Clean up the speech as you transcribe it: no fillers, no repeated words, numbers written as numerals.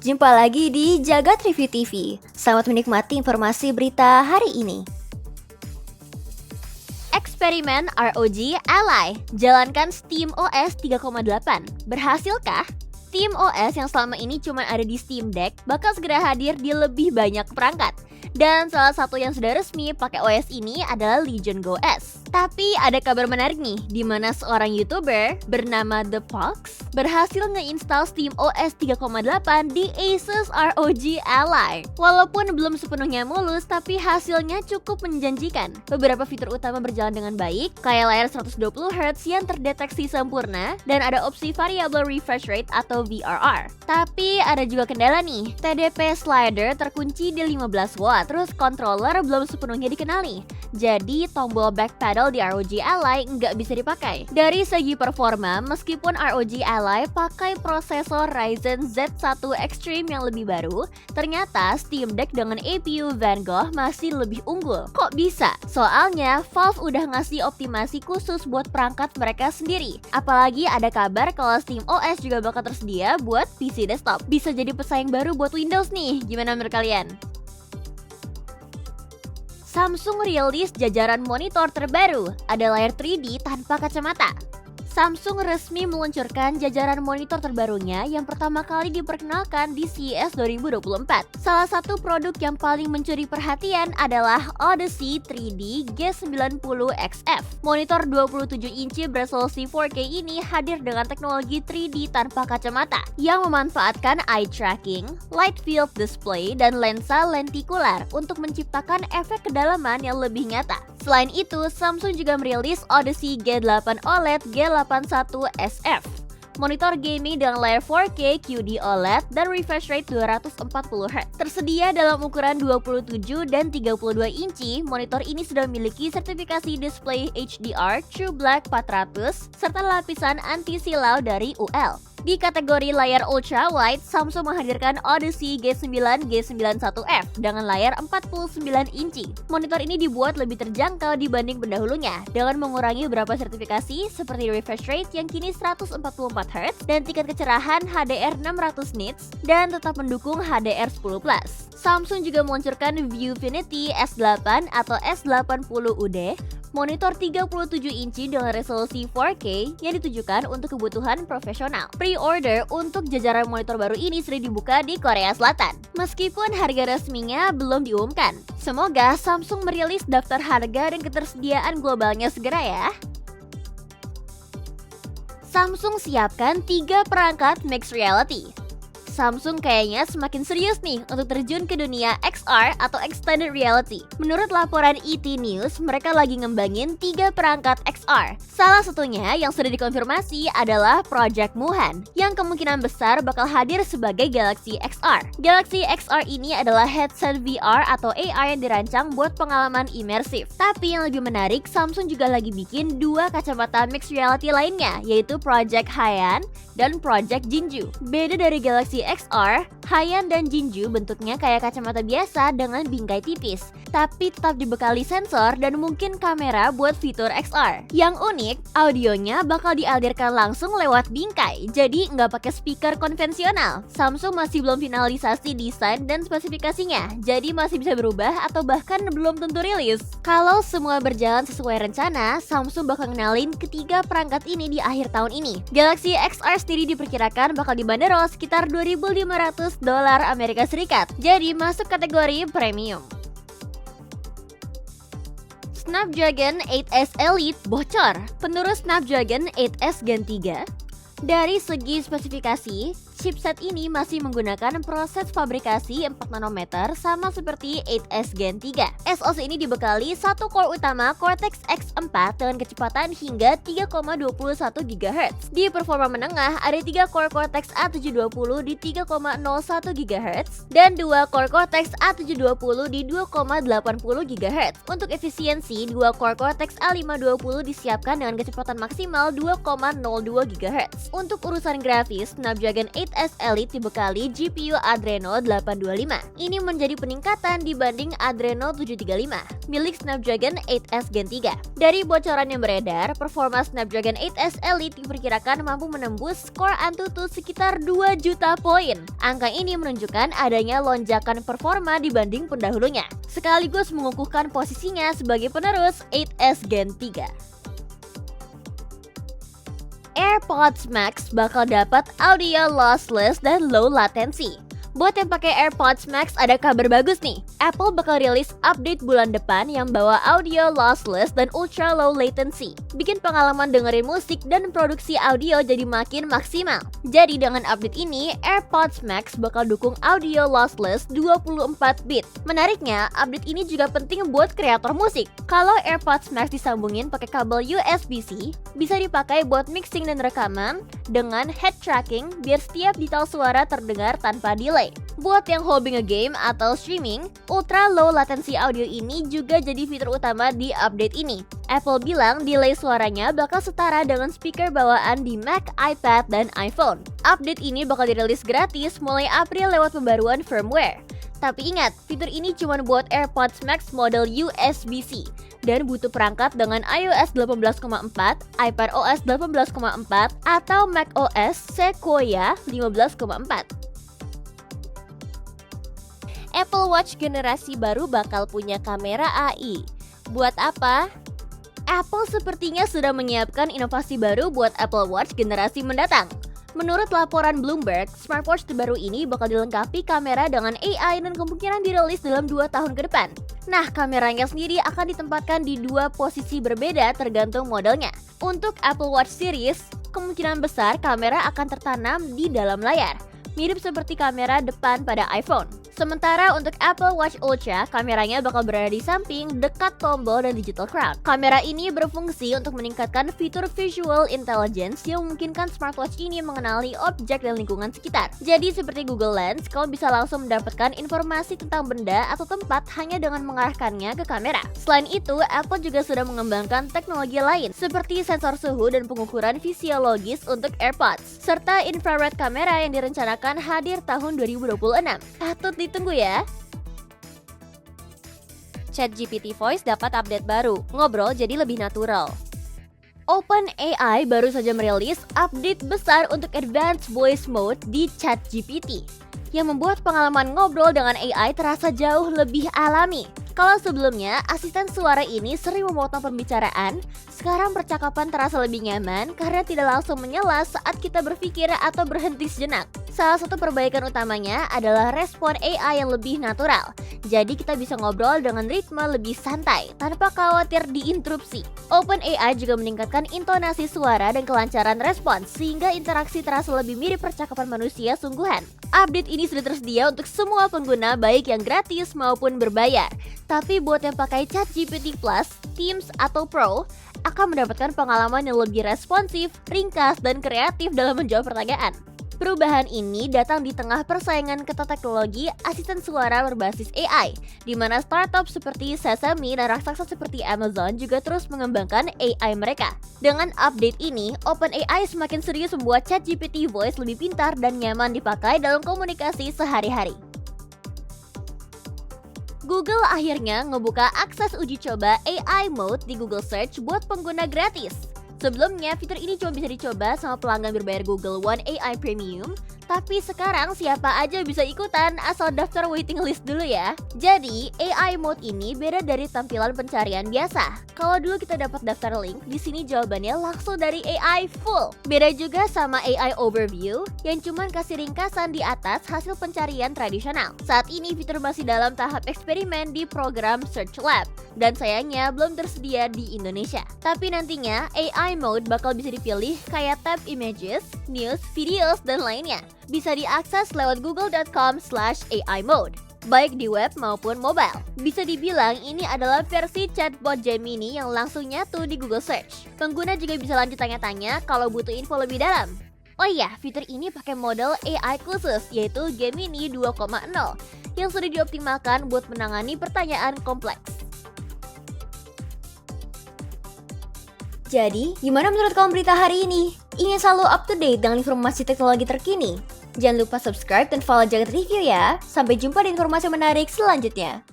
Jumpa lagi di Jagat Review TV. Selamat menikmati informasi berita hari ini. Eksperimen ROG Ally, jalankan SteamOS 3.8. Berhasilkah? SteamOS yang selama ini cuma ada di Steam Deck bakal segera hadir di lebih banyak perangkat. Dan salah satu yang sudah resmi pakai OS ini adalah Legion Go S. Tapi ada kabar menarik nih, di mana seorang YouTuber bernama The Fox berhasil ngeinstall SteamOS 3.8 di Asus ROG Ally. Walaupun belum sepenuhnya mulus, tapi hasilnya cukup menjanjikan. Beberapa fitur utama berjalan dengan baik, kayak layar 120Hz yang terdeteksi sempurna, dan ada opsi variable refresh rate atau VRR. Tapi ada juga kendala nih, TDP slider terkunci di 15 watt, terus controller belum sepenuhnya dikenali. Jadi tombol back pedal di ROG Ally nggak bisa dipakai. Dari segi performa, meskipun ROG Ally pakai prosesor Ryzen Z1 Extreme yang lebih baru, ternyata Steam Deck dengan APU Vanguard masih lebih unggul. Kok bisa? Soalnya Valve udah ngasih optimasi khusus buat perangkat mereka sendiri. Apalagi ada kabar kalau SteamOS juga bakal tersedia buat PC desktop. Bisa jadi pesaing baru buat Windows nih. Gimana menurut kalian? Samsung rilis jajaran monitor terbaru, ada layar 3D tanpa kacamata. Samsung resmi meluncurkan jajaran monitor terbarunya yang pertama kali diperkenalkan di CES 2024. Salah satu produk yang paling mencuri perhatian adalah Odyssey 3D G90XF. Monitor 27 inci beresolusi 4K ini hadir dengan teknologi 3D tanpa kacamata yang memanfaatkan eye tracking, light field display, dan lensa lentikular untuk menciptakan efek kedalaman yang lebih nyata. Selain itu, Samsung juga merilis Odyssey G8 OLED G81SF. Monitor gaming dengan layar 4K QD OLED dan refresh rate 240Hz. Tersedia dalam ukuran 27 dan 32 inci, monitor ini sudah memiliki sertifikasi display HDR True Black 400 serta lapisan anti-silau dari UL. Di kategori layar ultra wide, Samsung menghadirkan Odyssey G9 G91F dengan layar 49 inci. Monitor ini dibuat lebih terjangkau dibanding pendahulunya dengan mengurangi beberapa sertifikasi seperti refresh rate yang kini 144Hz dan tingkat kecerahan HDR 600 nits dan tetap mendukung HDR10+. Samsung juga meluncurkan Viewfinity S8 atau S80UD, monitor 37 inci dengan resolusi 4K yang ditujukan untuk kebutuhan profesional. Pre-order untuk jajaran monitor baru ini sudah dibuka di Korea Selatan. Meskipun harga resminya belum diumumkan. Semoga Samsung merilis daftar harga dan ketersediaan globalnya segera ya. Samsung siapkan 3 perangkat mixed reality. Samsung kayaknya semakin serius nih untuk terjun ke dunia XR atau Extended Reality. Menurut laporan ET News, mereka lagi ngembangin 3 perangkat XR. Salah satunya yang sudah dikonfirmasi adalah Project Muhan, yang kemungkinan besar bakal hadir sebagai Galaxy XR. Galaxy XR ini adalah headset VR atau AR yang dirancang buat pengalaman imersif. Tapi yang lebih menarik, Samsung juga lagi bikin 2 kacamata mixed reality lainnya, yaitu Project Haiyan dan Project Jinju. Beda dari Galaxy XR, Haiyan dan Jinju bentuknya kayak kacamata biasa dengan bingkai tipis, tapi tetap dibekali sensor dan mungkin kamera buat fitur XR. Yang unik, audionya bakal dialirkan langsung lewat bingkai, jadi nggak pakai speaker konvensional. Samsung masih belum finalisasi desain dan spesifikasinya, jadi masih bisa berubah atau bahkan belum tentu rilis. Kalau semua berjalan sesuai rencana, Samsung bakal ngenalin ketiga perangkat ini di akhir tahun ini. Galaxy XR sendiri diperkirakan bakal dibanderol sekitar $2.500 Amerika Serikat, jadi masuk kategori premium. Snapdragon 8S Elite bocor. Penerus Snapdragon 8S Gen 3. Dari segi spesifikasi, chipset ini masih menggunakan proses fabrikasi 4 nanometer sama seperti 8S Gen 3. SoC ini dibekali satu core utama Cortex X4 dengan kecepatan hingga 3,21 GHz. Di performa menengah ada 3 core Cortex A720 di 3,01 GHz dan 2 core Cortex A720 di 2,80 GHz. Untuk efisiensi, 2 core Cortex A520 disiapkan dengan kecepatan maksimal 2,02 GHz. Untuk urusan grafis, Snapdragon 8 8S Elite dibekali GPU Adreno 825. Ini menjadi peningkatan dibanding Adreno 735 milik Snapdragon 8S Gen 3. Dari bocoran yang beredar, performa Snapdragon 8S Elite diperkirakan mampu menembus skor Antutu sekitar 2 juta poin. Angka ini menunjukkan adanya lonjakan performa dibanding pendahulunya, sekaligus mengukuhkan posisinya sebagai penerus 8S Gen 3. AirPods Max bakal dapat audio lossless dan low latency. Buat yang pakai AirPods Max ada kabar bagus nih. Apple bakal rilis update bulan depan yang bawa audio lossless dan ultra low latency. Bikin pengalaman dengerin musik dan produksi audio jadi makin maksimal. Jadi dengan update ini, AirPods Max bakal dukung audio lossless 24 bit. Menariknya, update ini juga penting buat kreator musik. Kalau AirPods Max disambungin pakai kabel USB-C, bisa dipakai buat mixing dan rekaman dengan head tracking biar setiap detail suara terdengar tanpa delay. Buat yang hobi nge-game atau streaming, ultra low latency audio ini juga jadi fitur utama di update ini. Apple bilang delay suaranya bakal setara dengan speaker bawaan di Mac, iPad, dan iPhone. Update ini bakal dirilis gratis mulai April lewat pembaruan firmware. Tapi ingat, fitur ini cuma buat AirPods Max model USB-C dan butuh perangkat dengan iOS 18.4, iPadOS 18.4, atau macOS Sequoia 15.4. Apple Watch generasi baru bakal punya kamera AI. Buat apa? Apple sepertinya sudah menyiapkan inovasi baru buat Apple Watch generasi mendatang. Menurut laporan Bloomberg, smartwatch terbaru ini bakal dilengkapi kamera dengan AI dan kemungkinan dirilis dalam 2 tahun ke depan. Nah, kameranya sendiri akan ditempatkan di 2 posisi berbeda tergantung modelnya. Untuk Apple Watch Series, kemungkinan besar kamera akan tertanam di dalam layar, mirip seperti kamera depan pada iPhone. Sementara untuk Apple Watch Ultra, kameranya bakal berada di samping, dekat tombol dan digital crown. Kamera ini berfungsi untuk meningkatkan fitur visual intelligence yang memungkinkan smartwatch ini mengenali objek dan lingkungan sekitar. Jadi seperti Google Lens, kamu bisa langsung mendapatkan informasi tentang benda atau tempat hanya dengan mengarahkannya ke kamera. Selain itu, Apple juga sudah mengembangkan teknologi lain seperti sensor suhu dan pengukuran fisiologis untuk AirPods, serta infrared kamera yang direncanakan hadir tahun 2026. Patut ditunggu ya. ChatGPT Voice dapat update baru, ngobrol jadi lebih natural. OpenAI baru saja merilis update besar untuk Advanced Voice Mode di ChatGPT, yang membuat pengalaman ngobrol dengan AI terasa jauh lebih alami. Kalau sebelumnya, asisten suara ini sering memotong pembicaraan, sekarang percakapan terasa lebih nyaman karena tidak langsung menyela saat kita berpikir atau berhenti sejenak. Salah satu perbaikan utamanya adalah respon AI yang lebih natural. Jadi kita bisa ngobrol dengan ritme lebih santai, tanpa khawatir diinterupsi. OpenAI juga meningkatkan intonasi suara dan kelancaran respons, sehingga interaksi terasa lebih mirip percakapan manusia sungguhan. Update ini sudah tersedia untuk semua pengguna baik yang gratis maupun berbayar. Tapi buat yang pakai ChatGPT Plus, Teams, atau Pro, akan mendapatkan pengalaman yang lebih responsif, ringkas, dan kreatif dalam menjawab pertanyaan. Perubahan ini datang di tengah persaingan ketat teknologi asisten suara berbasis AI, di mana startup seperti Sesame dan raksasa seperti Amazon juga terus mengembangkan AI mereka. Dengan update ini, OpenAI semakin serius membuat ChatGPT Voice lebih pintar dan nyaman dipakai dalam komunikasi sehari-hari. Google akhirnya ngebuka akses uji coba AI Mode di Google Search buat pengguna gratis. Sebelumnya, fitur ini cuma bisa dicoba sama pelanggan berbayar Google One AI Premium, tapi sekarang siapa aja bisa ikutan asal daftar waiting list dulu ya. Jadi, AI Mode ini beda dari tampilan pencarian biasa. Kalau dulu kita dapat daftar link, di sini jawabannya langsung dari AI full. Beda juga sama AI Overview yang cuma kasih ringkasan di atas hasil pencarian tradisional. Saat ini fitur masih dalam tahap eksperimen di program Search Lab, dan sayangnya belum tersedia di Indonesia. Tapi nantinya AI Mode bakal bisa dipilih kayak tab Images, News, Videos, dan lainnya. Bisa diakses lewat google.com/AI Mode, baik di web maupun mobile. Bisa dibilang ini adalah versi chatbot Gemini yang langsung nyatu di Google Search. Pengguna juga bisa lanjut tanya-tanya kalau butuh info lebih dalam. Oh iya, fitur ini pakai model AI khusus, yaitu Gemini 2.0, yang sudah dioptimalkan buat menangani pertanyaan kompleks. Jadi, gimana menurut kamu berita hari ini? Ingin selalu up to date dengan informasi teknologi terkini? Jangan lupa subscribe dan follow Jagat Review ya. Sampai jumpa di informasi menarik selanjutnya.